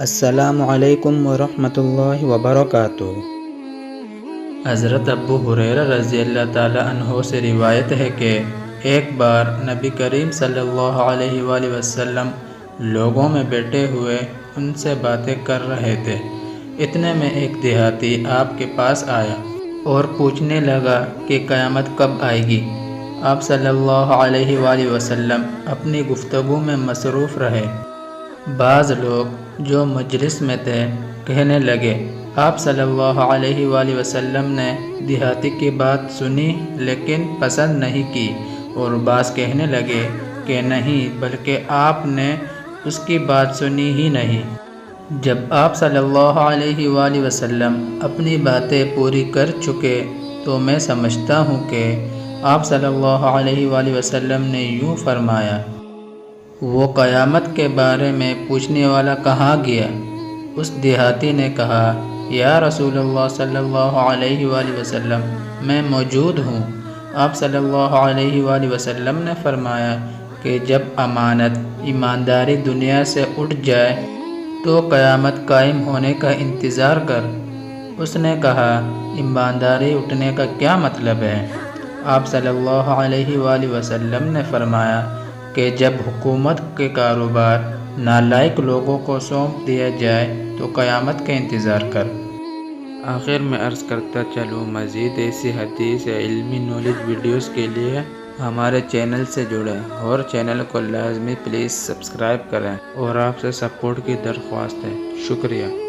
السلام علیکم ورحمۃ اللہ وبرکاتہ۔ حضرت ابو ہریرہ رضی اللہ تعالی عنہ سے روایت ہے کہ ایک بار نبی کریم صلی اللہ علیہ وآلہ وسلم لوگوں میں بیٹھے ہوئے ان سے باتیں کر رہے تھے۔ اتنے میں ایک دیہاتی آپ کے پاس آیا اور پوچھنے لگا کہ قیامت کب آئے گی۔ آپ صلی اللہ علیہ وآلہ وسلم اپنی گفتگو میں مصروف رہے۔ بعض لوگ جو مجلس میں تھے کہنے لگے، آپ صلی اللہ علیہ وآلہ وسلم نے دیہاتی کی بات سنی لیکن پسند نہیں کی، اور بعض کہنے لگے کہ نہیں بلکہ آپ نے اس کی بات سنی ہی نہیں۔ جب آپ صلی اللہ علیہ وآلہ وسلم اپنی باتیں پوری کر چکے تو میں سمجھتا ہوں کہ آپ صلی اللہ علیہ وآلہ وسلم نے یوں فرمایا، وہ قیامت کے بارے میں پوچھنے والا کہاں گیا؟ اس دیہاتی نے کہا، یا رسول اللہ صلی اللہ علیہ وآلہ وسلم، میں موجود ہوں۔ آپ صلی اللہ علیہ وآلہ وسلم نے فرمایا کہ جب امانت ایمانداری دنیا سے اٹھ جائے تو قیامت قائم ہونے کا انتظار کر۔ اس نے کہا، ایمانداری اٹھنے کا کیا مطلب ہے؟ آپ صلی اللہ علیہ وآلہ وسلم نے فرمایا کہ جب حکومت کے کاروبار نالائق لوگوں کو سونپ دیا جائے تو قیامت کا انتظار کر۔ آخر میں عرض کرتا چلوں، مزید ایسی حدیث یا علمی نالج ویڈیوز کے لیے ہمارے چینل سے جڑیں اور چینل کو لازمی پلیز سبسکرائب کریں، اور آپ سے سپورٹ کی درخواست ہے۔ شکریہ۔